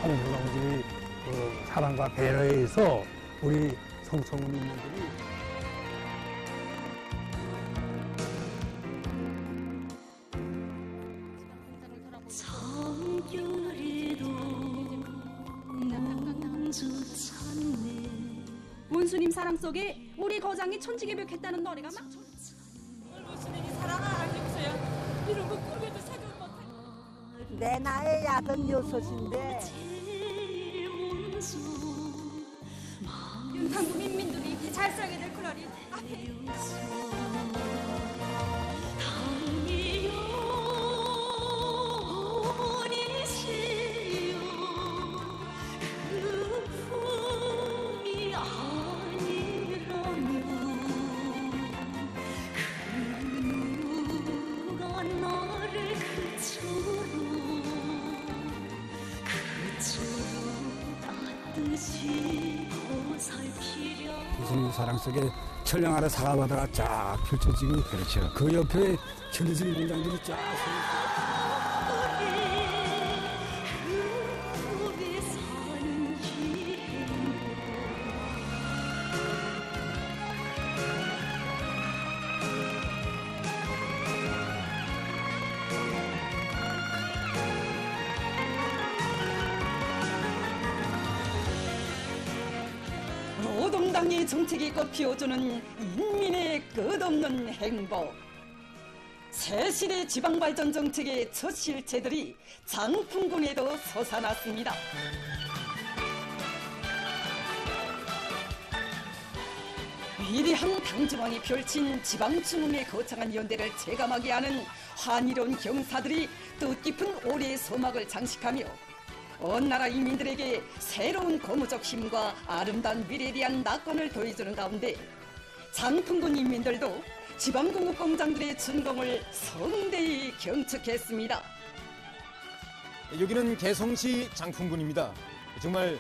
성소동지의 그 사랑과 배려에 의해서 우리 성천군민들이 문수님 사랑 속에 우리 거장이 천지개벽했다는 노래가 막 문수님이 사랑하라고 해주세요. 이런 거 꿈에도 생각 못해. 내 나이 86인데 윤탄국 인민들이 잘 살게 될 거라니 앞에 교수님 사랑 속에 천령 아래 사과바다가 쫙 펼쳐지고 그렇죠. 그 옆에 천리진 공장들이 쫙 노동당의 정책이 꽃피워주는 인민의 끝없는 행복. 새시대 지방발전 정책의 첫 실체들이 장풍군에도 솟아났습니다. 위대한 당중앙이 펼친 지방중흥의 거창한 연대를 체감하게 하는 환희로운 경사들이 뜻깊은 올해의 소막을 장식하며 온 나라 인민들에게 새로운 고무적 힘과 아름다운 미래에 대한 낙관을 더해주는 가운데 장풍군 인민들도 지방공업 공장들의 준공을 성대히 경축했습니다. 여기는 개성시 장풍군입니다. 정말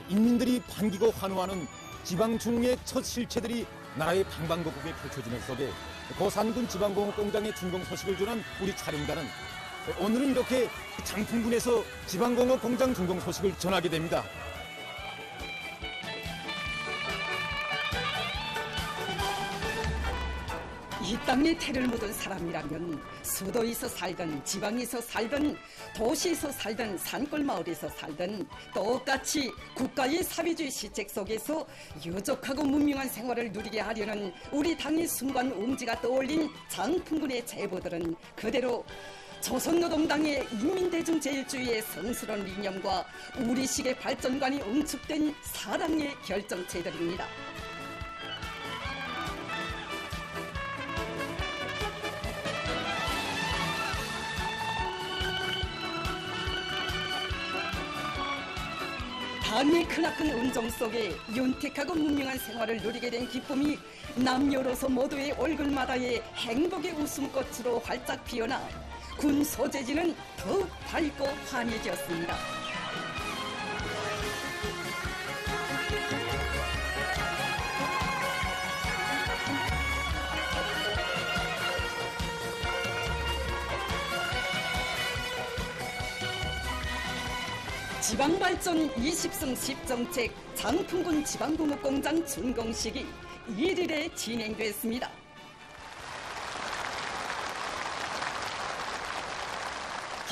인민들이 반기고 환호하는 지방중흥의 첫 실체들이 나라의 방방곡곡에 펼쳐지는 속에 고산군 지방공업 공장의 준공 소식을 전한 우리 촬영단은 오늘은 이렇게 장풍군에서 지방공업 공장 준공 소식을 전하게 됩니다. 이 땅에 태를 묻은 사람이라면 수도에서 살든 지방에서 살든 도시에서 살든 산골마을에서 살든 똑같이 국가의 사회주의 시책 속에서 유족하고 문명한 생활을 누리게 하려는 우리 당의 순간 움지가 떠올린 장풍군의 제보들은 그대로 조선노동당의 인민대중제일주의의 성스러운 이념과 우리식의 발전관이 응축된 사랑의 결정체들입니다. 당의 크나큰 은정 속에 윤택하고 문명한 생활을 누리게 된 기쁨이 남녀로서 모두의 얼굴마다의 행복의 웃음꽃으로 활짝 피어나 군 소재지는 더욱 밝고 환해졌습니다. 지방발전 20승 10정책 장풍군 지방공업공장 준공식이 1일에 진행됐습니다.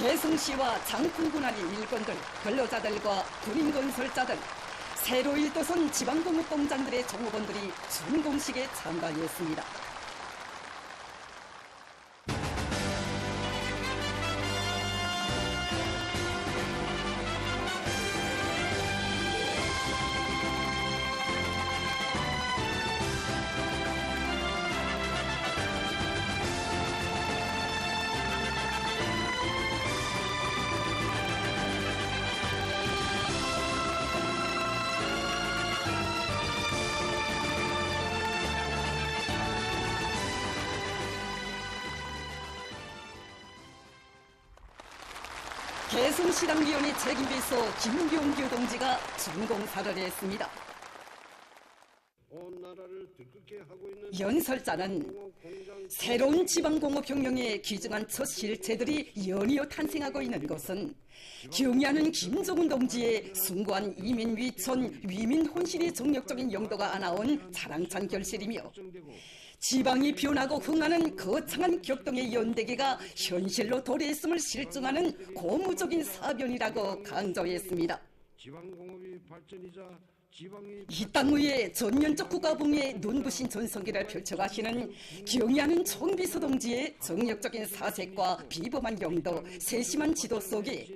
개성시와 장풍군 안의 일꾼들, 근로자들과 군인건설자들, 새로 일도선 지방공업공장들의 종업원들이 준공식에 참가했습니다. 개성시당위원회 책임비서 김병규 동지가 준공사를 했습니다. 온 나라를 들끓게 하고 있는 연설자는 새로운 지방공업혁명에 기증한 첫 실체들이 연이어 탄생하고 있는 것은 경의하는 김정은 동지의 숭고한 이민위천, 위민혼신의 정력적인 영도가 안아온 자랑찬 결실이며 지방이 변하고 흥하는 거창한 격동의 연대기가 현실로 도래했음을 실증하는 고무적인 사변이라고 강조했습니다. 지방공업의 발전이자 이 땅 위에 전면적 국가봉의 눈부신 전성기를 펼쳐가시는 경의하는 총비서 동지의 정력적인 사색과 비범한 영도, 세심한 지도 속에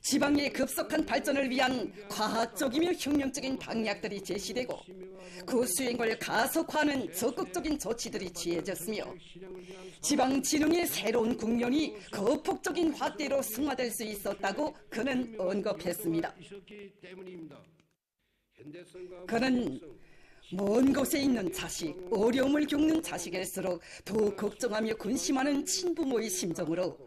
지방의 급속한 발전을 위한 과학적이며 혁명적인 방향들이 제시되고 그 수행을 가속화하는 적극적인 조치들이 취해졌으며 지방 진흥의 새로운 국면이 거폭적인 확대로 승화될 수 있었다고 그는 언급했습니다. 그는 먼 곳에 있는 자식, 어려움을 겪는 자식일수록 더욱 걱정하며 근심하는 친부모의 심정으로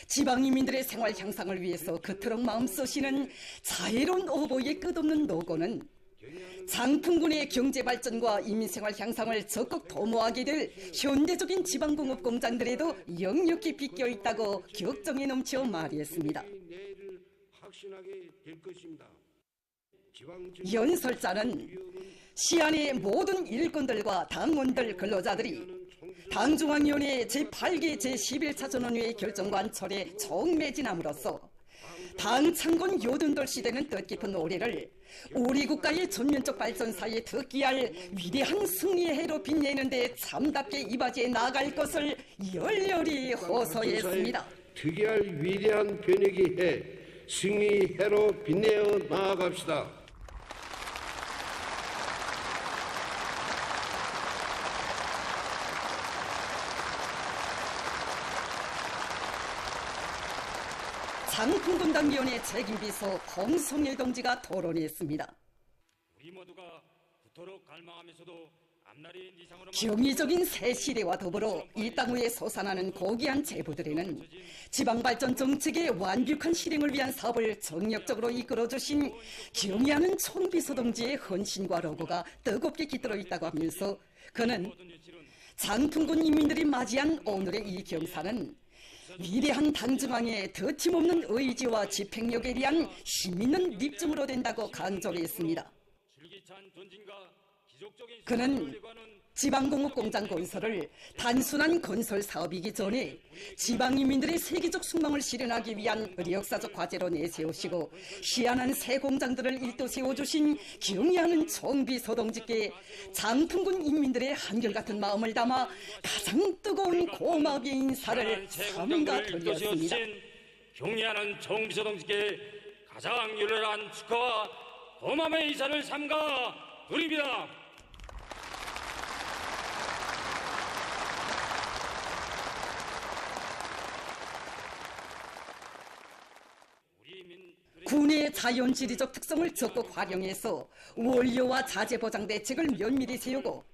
지방이민들의 생활 향상을 위해서 그토록 마음쓰시는 자애로운 어버이의 끝없는 노고는 장풍군의 경제발전과 이민생활 향상을 적극 도모하게 될 현대적인 지방공업 공장들에도 역력히 빗겨있다고 격정에 넘쳐 말했습니다. 연설자는 시안의 모든 일꾼들과 당원들 근로자들이 당중앙위원회 제8기 제11차 전원회의 결정관 철에 정매진함으로써 당 창건 요든돌 시대는 뜻깊은 올해를 우리 국가의 전면적 발전사에 득기할 위대한 승리의 해로 빛내는 데 참답게 이바지해 나갈 것을 열렬히 호소했습니다. 특이할 위대한 변혁의 해, 승리의 해로 빛내어 나아갑시다. 장풍군당위원회 책임비서 홍성일 동지가 토론했습니다. 우리 모두가 그토록 갈망하면서도 앞날이 이상으로 경이적인 새 시대와 더불어 이 땅 위에 솟아나는 고귀한 제보들에는 지방발전 정책의 완벽한 실행을 위한 사업을 정력적으로 이끌어주신 경의하는 총비서 동지의 헌신과 로고가 뜨겁게 깃들어 있다고 하면서 그는 장풍군 인민들이 맞이한 오늘의 이 경사는 위대한 당중앙의 더팀없는 의지와 집행력에 대한 힘있는 입증으로 된다고 강조했습니다. 그는 지방공업 공장 건설을 단순한 건설 사업이기 전에 지방인민들의 세계적 숙망을 실현하기 위한 역사적 과제로 내세우시고 희한한 새 공장들을 일도 세워주신 경의하는 총비서 동지께 장풍군 인민들의 한결같은 마음을 담아 가장 뜨거운 고마움의 인사를 삼가 드렸습니다. 경의하는 총비서 동지께 가장 열렬한 축하와 고마움의 인사를 삼가 드립니다. 군의 자연지리적 특성을 적극 활용해서 원료와 자재 보장 대책을 면밀히 세우고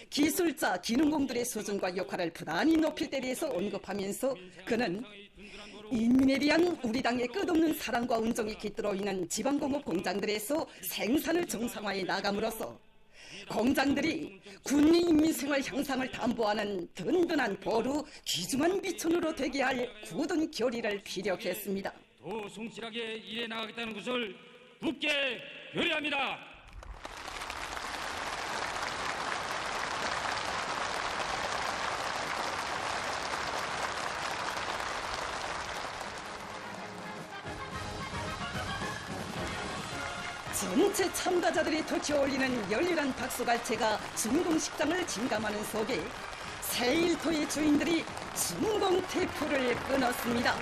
기술자, 기능공들의 수준과 역할을 부단히 높일 때 대해서 언급하면서 그는 인민에 대한 우리 당의 끝없는 사랑과 운정이 깃들어 있는 지방공업 공장들에서 생산을 정상화해 나감으로써 공장들이 군의 인민생활 향상을 담보하는 든든한 보루, 귀중한 미천으로 되게 할 굳은 결의를 피력했습니다. 더 성실하게 일해 나가겠다는 것을 굳게 결의합니다. 전체 참가자들이 터치어올리는 열렬한 박수갈채가 준공식장을 진감하는 속에 새 일터의 주인들이 준공태표를 끊었습니다.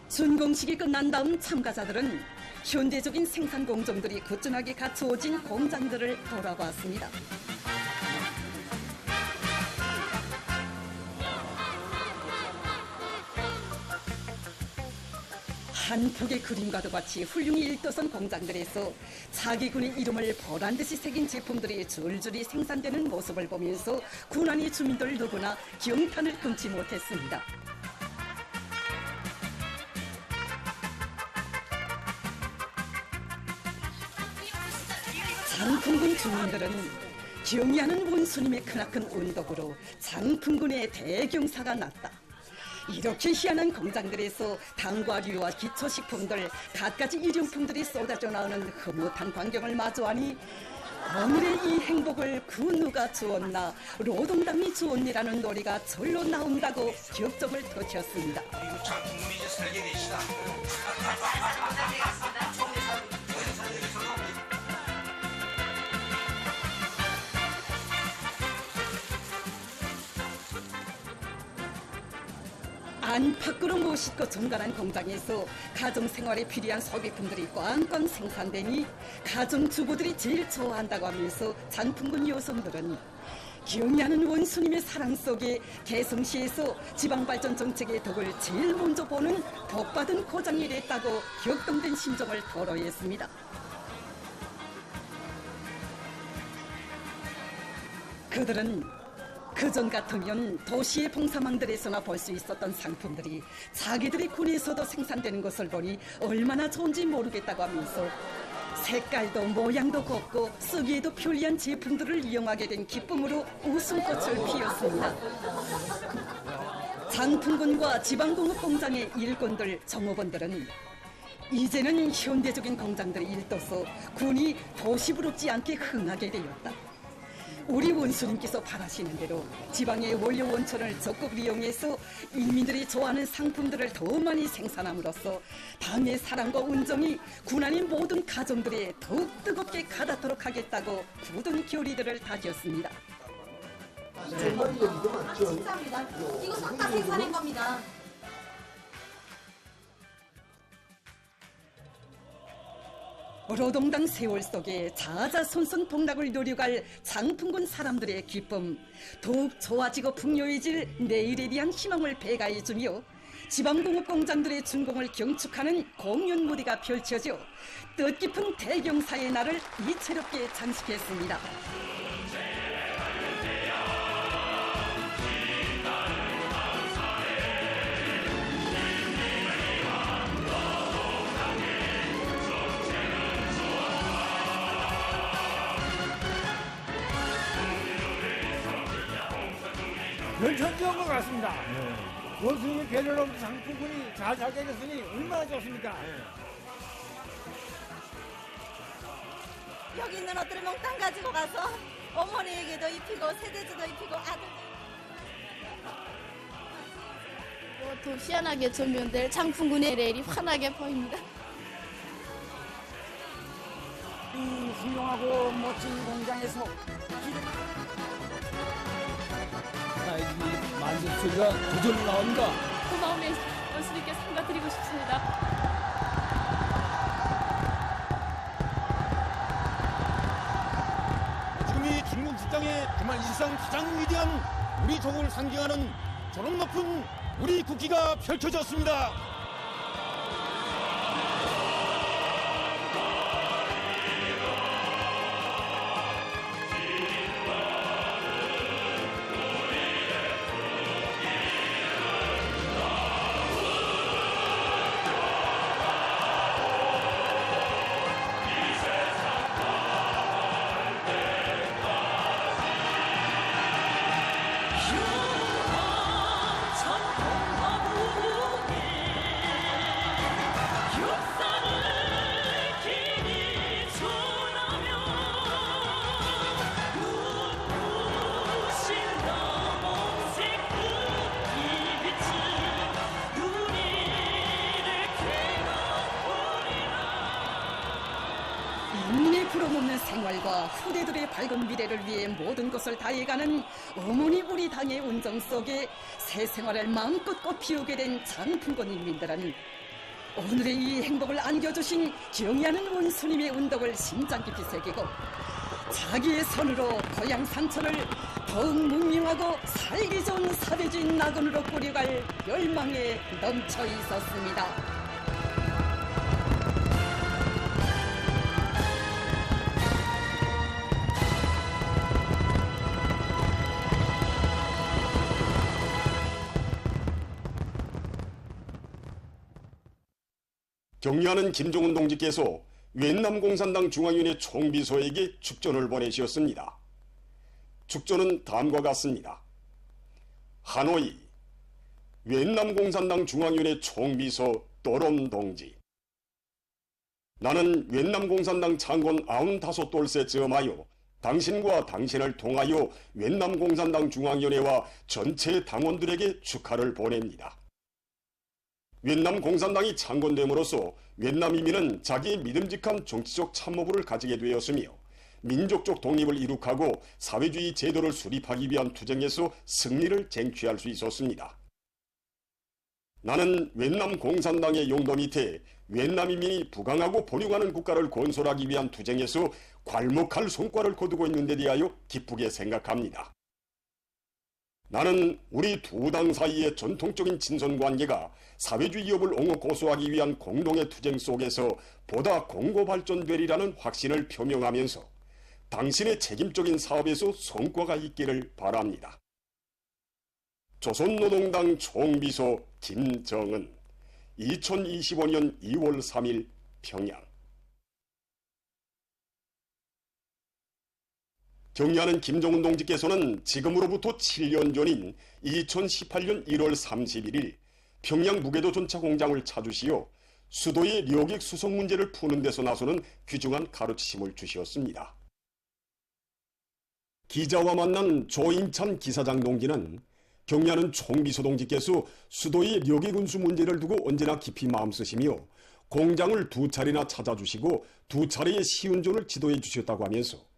준공식이 끝난 다음 참가자들은 현대적인 생산 공정들이 꾸준하게 갖추어진 공장들을 돌아봤습니다. 한 폭의 그림과도 같이 훌륭히 일떠선 공장들에서 자기 군의 이름을 보란듯이 새긴 제품들이 줄줄이 생산되는 모습을 보면서 군안의 주민들 누구나 경탄을 금치 못했습니다. 장풍군 주민들은 경의하는 원수님의 크나큰 운덕으로 장풍군의 대경사가 났다. 이렇게 희한한 공장들에서 당과류와 기초식품들, 갖가지 일용품들이 쏟아져 나오는 흐뭇한 광경을 마주하니 오늘의 이 행복을 그 누가 주었나, 노동당이 주었니라는 노래가 절로 나온다고 격정을 터쳤습니다. 안팎으로 멋있고 정갈한 공장에서 가정생활에 필요한 소비품들이 꽝꽝 생산되니 가정주부들이 제일 좋아한다고 하면서 장풍군 여성들은 경의하는 원수님의 사랑 속에 개성시에서 지방발전 정책의 덕을 제일 먼저 보는 복받은 고장이 됐다고 격동된 심정을 토로했습니다. 그들은 그전 같으면 도시의 봉사망들에서나 볼 수 있었던 상품들이 자기들의 군에서도 생산되는 것을 보니 얼마나 좋은지 모르겠다고 하면서 색깔도 모양도 곱고 쓰기에도 편리한 제품들을 이용하게 된 기쁨으로 웃음꽃을 피웠습니다. 장풍군과 지방공업공장의 일꾼들, 정업원들은 이제는 현대적인 공장들이 일떠서 군이 도시부럽지 않게 흥하게 되었다. 우리 원수님께서 바라시는 대로 지방의 원료 원천을 적극 이용해서 인민들이 좋아하는 상품들을 더 많이 생산함으로써 당의 사랑과 운정이 군안의 모든 가정들에 더욱 뜨겁게 가닿도록 하겠다고 굳은 결의들을 다졌습니다. 진짜입니다. 이거 싹 다 생산한 겁니다. 노동당 세월 속에 자자손손 복락을 누려갈 장풍군 사람들의 기쁨, 더욱 좋아지고 풍요해질 내일에 대한 희망을 배가해주며 지방공업공장들의 준공을 경축하는 공연 무대가 펼쳐져 뜻깊은 대경사의 날을 이채롭게 장식했습니다. 열천지한 것 같습니다. 원수님의 배려로 장풍군이 잘 살게 됐으니 얼마나 좋습니까? 여기 있는 옷들을 몽땅 가지고 가서 어머니에게도 입히고 세대주도 입히고 아들. 더 희한하게 조명될 장풍군의 레일이 환하게 보입니다. 이 훌륭하고 멋진 공장에서 만족 소리가 도전이 나온다. 그 마음에 원수님께 상가드리고 싶습니다. 지금 이 중국 직장의 정말 일상 가장 위대한 우리 족을 상징하는 저런 높은 우리 국기가 펼쳐졌습니다. 인민의 불어먹는 생활과 후대들의 밝은 미래를 위해 모든 것을 다해가는 어머니 우리 당의 운정 속에 새 생활을 마음껏 꽃피우게 된 장풍군 인민들은 오늘의 이 행복을 안겨주신 경의하는 원수님의 운덕을 심장 깊이 새기고 자기의 손으로 고향 산천을 더욱 문명하고 살기 좋은 사대주인 낙원으로 꾸려갈 열망에 넘쳐 있었습니다. 경의하는 김종훈 동지께서 웬남 공산당 중앙위원회 총비서에게 축전을 보내주셨습니다. 축전은 다음과 같습니다. 하노이, 웬남 공산당 중앙위원회 총비서 또롬 동지. 나는 웬남 공산당 창건 95돌새 즈음하여 당신과 당신을 통하여 웬남 공산당 중앙위원회와 전체 당원들에게 축하를 보냅니다. 웬남 공산당이 창건됨으로써 웬남 인민은 자기의 믿음직한 정치적 참모부를 가지게 되었으며 민족적 독립을 이룩하고 사회주의 제도를 수립하기 위한 투쟁에서 승리를 쟁취할 수 있었습니다. 나는 웬남 공산당의 용도 밑에 웬남 인민이 부강하고 번영하는 국가를 건설하기 위한 투쟁에서 괄목할 성과를 거두고 있는 데 대하여 기쁘게 생각합니다. 나는 우리 두 당 사이의 전통적인 친선관계가 사회주의 위협을 옹호 고수하기 위한 공동의 투쟁 속에서 보다 공고 발전되리라는 확신을 표명하면서 당신의 책임적인 사업에서 성과가 있기를 바랍니다. 조선노동당 총비서 김정은 2025년 2월 3일 평양. 경의하는 김정은 동지께서는 지금으로부터 7년 전인 2018년 1월 31일 평양 무계도 전차 공장을 찾으시어 수도의 료객 수송 문제를 푸는 데서 나서는 귀중한 가르치심을 주시었습니다. 기자와 만난 조인찬 기사장 동지는 경의하는 총비서 동지께서 수도의 료객 운수 문제를 두고 언제나 깊이 마음 쓰시며 공장을 2차례나 찾아주시고 2차례의 시운전을 지도해 주셨다고 하면서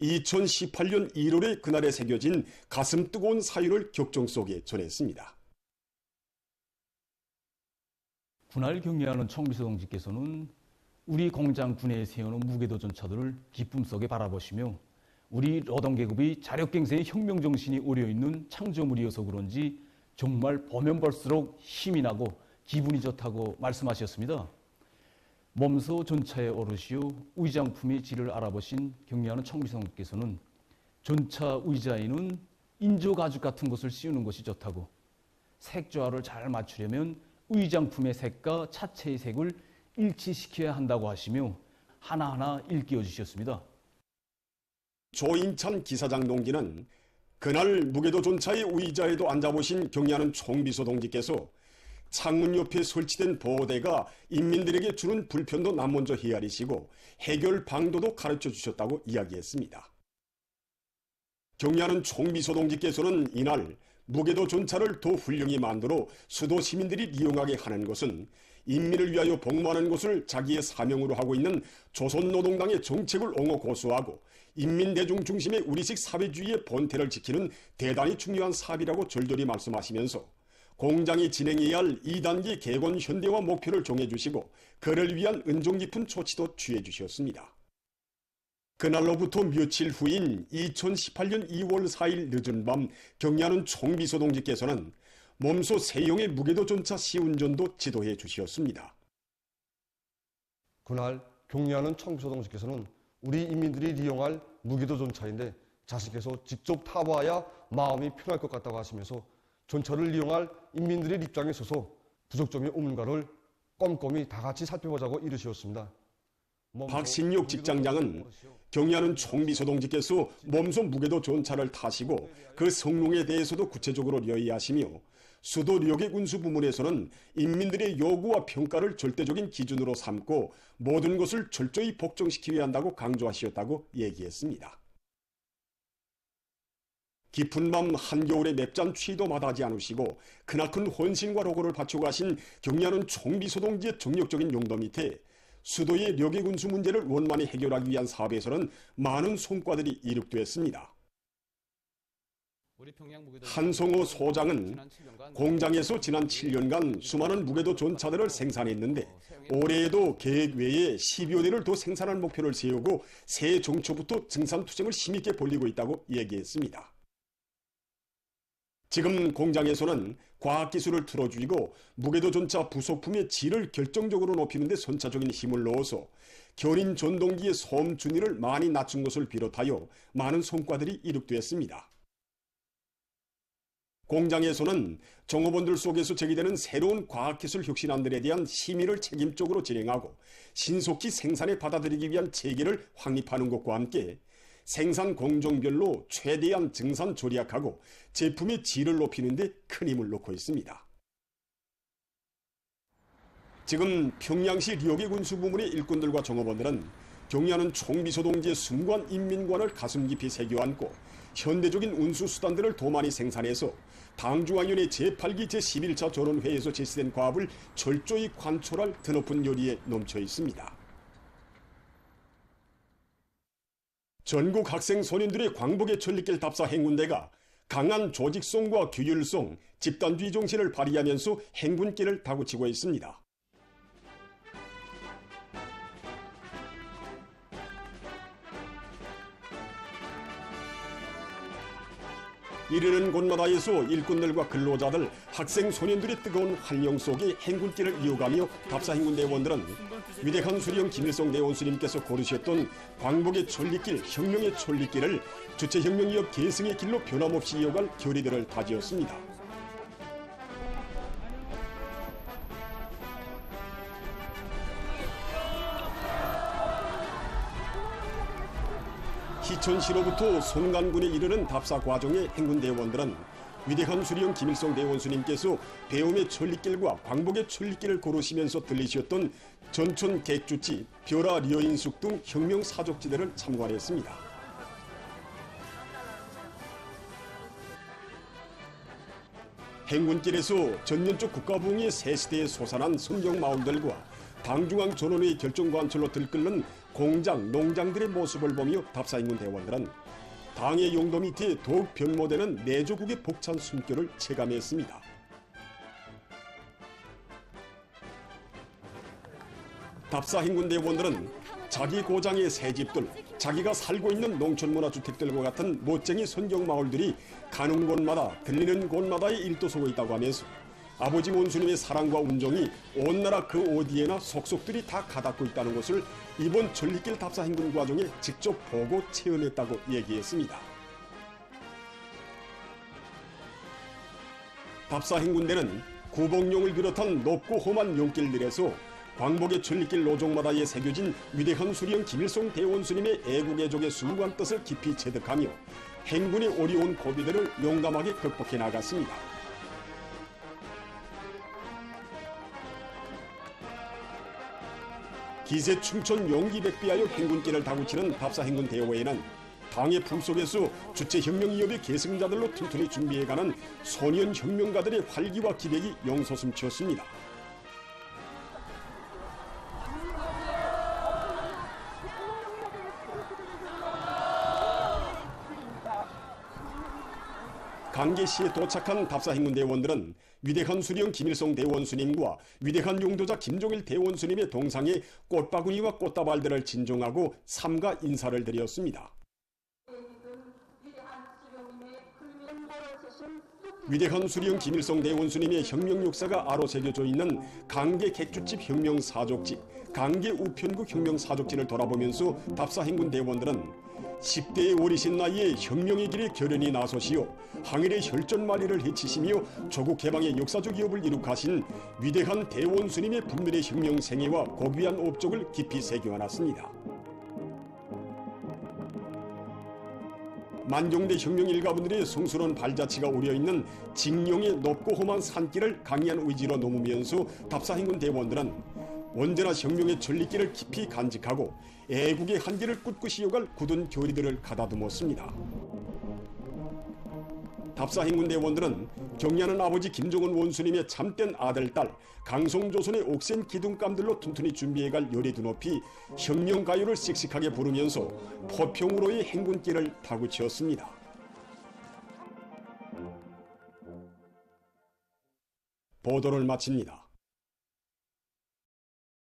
2018년 1월에 그날에 새겨진 가슴 뜨거운 사유를 격정 속에 전했습니다. 그날 경의하는 총비서 동지께서는 우리 공장 군내에 세우는 무게도 전차들을 기쁨 속에 바라보시며 우리 노동계급의 자력갱생의 혁명정신이 오려있는 창조물이어서 그런지 정말 보면 볼수록 힘이 나고 기분이 좋다고 말씀하셨습니다. 몸소 전차에 오르시어 의장품의 질을 알아보신 경의하는 총비서 동지께서는 전차 의자에는 인조가죽 같은 것을 씌우는 것이 좋다고 색조화를 잘 맞추려면 의장품의 색과 차체의 색을 일치시켜야 한다고 하시며 하나하나 일깨워 주셨습니다. 조인찬 기사장 동지는 그날 무게도 전차의 의자에도 앉아보신 경의하는 총비서 동지께서 창문 옆에 설치된 보호대가 인민들에게 주는 불편도 남먼저 헤아리시고 해결 방도도 가르쳐 주셨다고 이야기했습니다. 경의하는 총비서 동지께서는 이날 무게도 전차를 더 훌륭히 만들어 수도 시민들이 이용하게 하는 것은 인민을 위하여 복무하는 것을 자기의 사명으로 하고 있는 조선노동당의 정책을 옹호 고수하고 인민대중 중심의 우리식 사회주의의 본태를 지키는 대단히 중요한 사업이라고 절절히 말씀하시면서 공장이 진행해야 할 2단계 개건 현대화 목표를 정해주시고 그를 위한 은종 깊은 조치도 취해주셨습니다. 그날로부터 며칠 후인 2018년 2월 4일 늦은 밤 경의하는 총비서 동지께서는 몸소 세용의 무게도 전차 시운전도 지도해 주셨습니다. 그날 경의하는 총비서 동지께서는 우리 인민들이 이용할 무게도 전차인데 자신께서 직접 타봐야 마음이 편할 것 같다고 하시면서 전차를 이용할 인민들의 입장에 서서 부족점이 없는가를 꼼꼼히 다 같이 살펴보자고 이르셨습니다. 박신육 직장장은 경의하는 총비서 동지께서 몸소 무게도 전차를 타시고 그 성능에 대해서도 구체적으로 열의하시며 수도 료객 운수 부문에서는 인민들의 요구와 평가를 절대적인 기준으로 삼고 모든 것을 철저히 복종시키려야 한다고 강조하셨다고 얘기했습니다. 깊은 밤 한겨울에 맵잔 취도 마다하지 않으시고 크나큰 헌신과 로고를 바쳐가신 경의하는 총비서 동지의 정력적인 용도 밑에 수도의 료객 운수 문제를 원만히 해결하기 위한 사업에서는 많은 성과들이 이룩되었습니다. 한성호 소장은 공장에서 지난 7년간 수많은 무게도 전차들을 생산했는데 올해에도 계획 외에 10여 대를 더 생산할 목표를 세우고 새해 정초부터 증산 투쟁을 힘있게 벌이고 있다고 얘기했습니다. 지금 공장에서는 과학기술을 틀어주이고 무게도 전차 부속품의 질을 결정적으로 높이는 데 선차적인 힘을 넣어서 견인 전동기의 소음 준위를 많이 낮춘 것을 비롯하여 많은 성과들이 이룩되었습니다. 공장에서는 종업원들 속에서 제기되는 새로운 과학기술 혁신안들에 대한 심의를 책임적으로 진행하고 신속히 생산에 받아들이기 위한 체계를 확립하는 것과 함께 생산 공정별로 최대한 증산 절약하고 제품의 질을 높이는 데 큰 힘을 놓고 있습니다. 지금 평양시 려계 군수부문의 일꾼들과 종업원들은 경리하는 총비서동지의 순관 인민관을 가슴 깊이 새겨 안고 현대적인 운수수단들을 더 많이 생산해서 당중앙위원회 제8기 제11차 전원회의에서 제시된 과업을 철저히 관철할 드높은 열의에 넘쳐 있습니다. 전국 학생 소년들의 광복의 천리길 답사 행군대가 강한 조직성과 규율성, 집단주의 정신을 발휘하면서 행군길을 다구치고 있습니다. 이르는 곳마다에서 일꾼들과 근로자들, 학생 소년들의 뜨거운 환영 속에 행군길을 이어가며 답사 행군대원들은 위대한 수령 김일성 대원수님께서 걸으셨던 광복의 천리길, 혁명의 천리길을 주체혁명이업 계승의 길로 변함없이 이어갈 결의들을 다지었습니다. 희천시로부터 송간군에 이르는 답사 과정의 행군대원들은 위대한 수령 김일성 대원수님께서 배움의 천리길과 광복의 천리길을 걸으시면서 들리셨던 전촌 객주지, 벼라 려인숙 등 혁명 사족지대를 참관했습니다. 행군길에서 전년적 국가부흥의 새 시대에 솟아난 선정마을들과 당중앙 전원의 결정관철로 들끓는 공장, 농장들의 모습을 보며 답사행군 대원들은 당의 용도 밑에 더욱 변모되는 내조국의 벅찬 숨결을 체감했습니다. 답사행군 대원들은 자기 고장의 새집들, 자기가 살고 있는 농촌문화주택들과 같은 멋쟁이 선정마을들이 가는 곳마다 들리는 곳마다에 일도서고 있다고 하면서 아버지 원수님의 사랑과 운정이 온 나라 그 어디에나 속속들이 다 가닿고 있다는 것을 이번 천리길 답사 행군 과정에 직접 보고 체험했다고 얘기했습니다. 답사 행군대는 구봉룡을 비롯한 높고 험한 용길들에서 광복의 천리길 노종마다에 새겨진 위대한 수령 김일성 대원수님의 애국애족의 숭고한 뜻을 깊이 체득하며 행군의 어려운 고비들을 용감하게 극복해 나갔습니다. 기세 충천 용기백비하여 행군길을 다구치는 답사 행군 대회에는 당의 품속에서 주체혁명이업의 계승자들로 튼튼히 준비해가는 소년 혁명가들의 활기와 기백이 용솟음치었습니다. 강계시에 도착한 답사 행군 대원들은 위대한 수령 김일성 대원수님과 위대한 용도자 김종일 대원수님의 동상에 꽃바구니와 꽃다발들을 진정하고 삼가 인사를 드렸습니다. 위대한 수령 김일성 대원수님의 혁명 역사가 아로새겨져 있는 강계 객주집 혁명 사족지, 강계 우편국 혁명 사족지를 돌아보면서 답사 행군 대원들은 10대의 어리신 나이에 혁명의 길에 결연히 나서시어 항일의 혈전마리를 해치시며 조국 개방의 역사적 이업을 이룩하신 위대한 대원수님의 분별의 혁명 생애와 고귀한 업적을 깊이 새겨안았습니다. 만종대 혁명 일가분들의 성스러운 발자취가 우려있는 징용의 높고 험한 산길을 강인한 의지로 넘으면서 답사 행군 대원들은 언제나 혁명의 천리길을 깊이 간직하고 애국의 한계를 꿋꿋이 이어갈 굳은 결의들을 가다듬었습니다. 답사 행군 대원들은 경리하는 아버지 김정은 원수님의 참된 아들딸 강성조선의 옥센 기둥감들로 튼튼히 준비해갈 열의 드높이 혁명가요를 씩씩하게 부르면서 포평으로의 행군길을 다구치었습니다. 보도를 마칩니다.